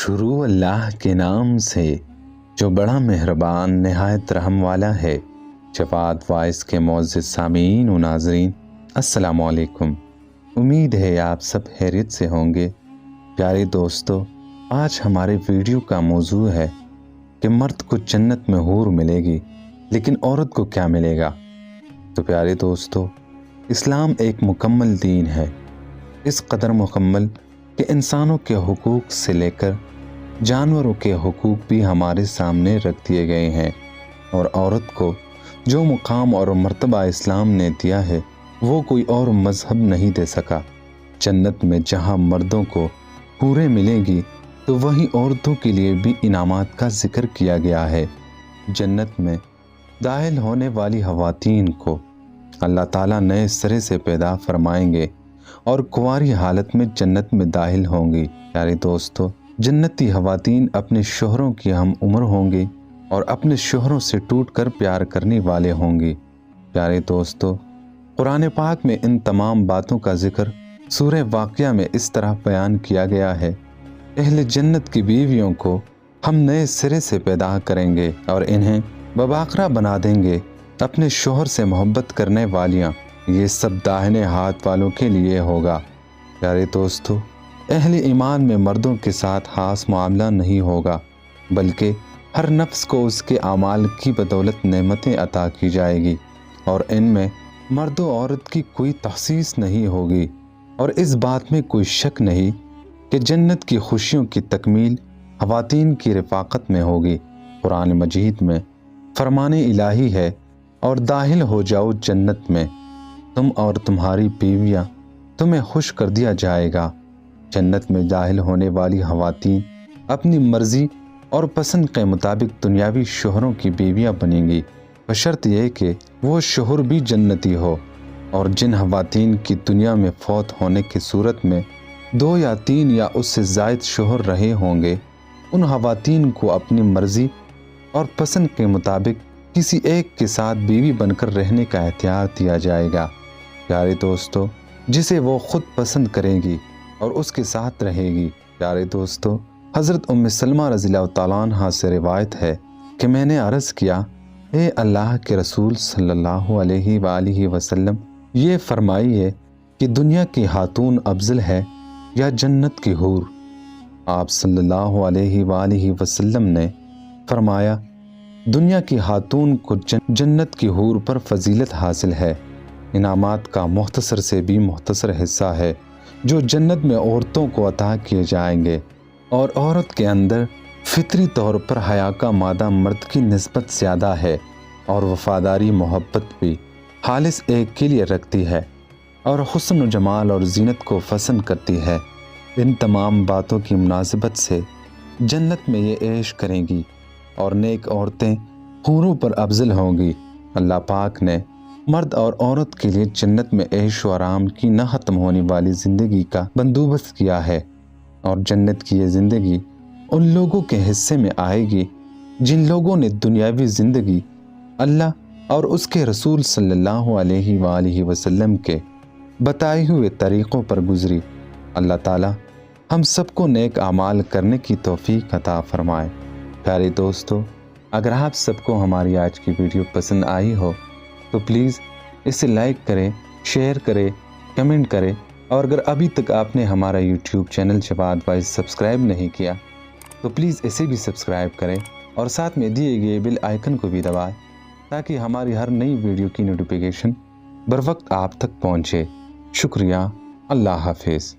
شروع اللہ کے نام سے جو بڑا مہربان نہایت رحم والا ہے۔ شفاعت وائس کے معزز سامعین و ناظرین، السلام علیکم۔ امید ہے آپ سب خیریت سے ہوں گے۔ پیارے دوستو، آج ہمارے ویڈیو کا موضوع ہے کہ مرد کو جنت میں حور ملے گی لیکن عورت کو کیا ملے گا۔ تو پیارے دوستو، اسلام ایک مکمل دین ہے، اس قدر مکمل کہ انسانوں کے حقوق سے لے کر جانوروں کے حقوق بھی ہمارے سامنے رکھ دیے گئے ہیں، اور عورت کو جو مقام اور مرتبہ اسلام نے دیا ہے وہ کوئی اور مذہب نہیں دے سکا۔ جنت میں جہاں مردوں کو حوریں ملیں گی تو وہیں عورتوں کے لیے بھی انعامات کا ذکر کیا گیا ہے۔ جنت میں داخل ہونے والی خواتین کو اللہ تعالیٰ نئے سرے سے پیدا فرمائیں گے اور کنواری حالت میں جنت میں داخل ہوں گی۔ پیارے دوستو، جنتی خواتین اپنے شوہروں کی ہم عمر ہوں گی اور اپنے شوہروں سے ٹوٹ کر پیار کرنے والے ہوں گی۔ پیارے دوستو، قرآن پاک میں ان تمام باتوں کا ذکر سورہ واقعہ میں اس طرح بیان کیا گیا ہے۔ اہل جنت کی بیویوں کو ہم نئے سرے سے پیدا کریں گے اور انہیں بباقرہ بنا دیں گے، اپنے شوہر سے محبت کرنے والیاں۔ یہ سب داہنے ہاتھ والوں کے لیے ہوگا۔ پیارے دوستو، اہل ایمان میں مردوں کے ساتھ خاص معاملہ نہیں ہوگا، بلکہ ہر نفس کو اس کے اعمال کی بدولت نعمتیں عطا کی جائے گی، اور ان میں مرد و عورت کی کوئی تخصیص نہیں ہوگی۔ اور اس بات میں کوئی شک نہیں کہ جنت کی خوشیوں کی تکمیل خواتین کی رفاقت میں ہوگی۔ قرآن مجید میں فرمان الہی ہے، اور داخل ہو جاؤ جنت میں، تم اور تمہاری بیویاں، تمہیں خوش کر دیا جائے گا۔ جنت میں داخل ہونے والی خواتین اپنی مرضی اور پسند کے مطابق دنیاوی شوہروں کی بیویاں بنیں گی، بشرط یہ کہ وہ شوہر بھی جنتی ہو۔ اور جن خواتین کی دنیا میں فوت ہونے کی صورت میں 2 یا 3 یا اس سے زائد شوہر رہے ہوں گے، ان خواتین کو اپنی مرضی اور پسند کے مطابق کسی ایک کے ساتھ بیوی بن کر رہنے کا اختیار دیا جائے گا۔ پیارے دوستو، جسے وہ خود پسند کرے گی اور اس کے ساتھ رہے گی۔ پیارے دوستو، حضرت ام سلمہ رضی اللہ تعالیٰ عنہ سے روایت ہے کہ میں نے عرض کیا، اے اللہ کے رسول صلی اللہ علیہ وآلہ وسلم، یہ فرمائیے کہ دنیا کی خاتون افضل ہے یا جنت کی حور؟ آپ صلی اللہ علیہ وآلہ وسلم نے فرمایا، دنیا کی خاتون کو جنت کی حور پر فضیلت حاصل ہے۔ انعامات کا مختصر سے بھی مختصر حصہ ہے جو جنت میں عورتوں کو عطا کیے جائیں گے، اور عورت کے اندر فطری طور پر حیا کا مادہ مرد کی نسبت زیادہ ہے، اور وفاداری محبت بھی خالص ایک کے لیے رکھتی ہے، اور حسن و جمال اور زینت کو پسند کرتی ہے۔ ان تمام باتوں کی مناسبت سے جنت میں یہ عیش کریں گی، اور نیک عورتیں حوروں پر افضل ہوں گی۔ اللہ پاک نے مرد اور عورت کے لیے جنت میں عیش و آرام کی نہ ختم ہونے والی زندگی کا بندوبست کیا ہے، اور جنت کی یہ زندگی ان لوگوں کے حصے میں آئے گی جن لوگوں نے دنیاوی زندگی اللہ اور اس کے رسول صلی اللہ علیہ وآلہ وسلم کے بتائے ہوئے طریقوں پر گزری۔ اللہ تعالیٰ ہم سب کو نیک اعمال کرنے کی توفیق عطا فرمائے۔ پیارے دوستو، اگر آپ سب کو ہماری آج کی ویڈیو پسند آئی ہو تو پلیز اسے لائک کریں، شیئر کریں، کمنٹ کریں، اور اگر ابھی تک آپ نے ہمارا یوٹیوب چینل شفاعت وائس سبسکرائب نہیں کیا تو پلیز اسے بھی سبسکرائب کریں، اور ساتھ میں دیے گئے بیل آئیکن کو بھی دبائیں تاکہ ہماری ہر نئی ویڈیو کی نوٹیفیکیشن بر وقت آپ تک پہنچے۔ شکریہ، اللہ حافظ۔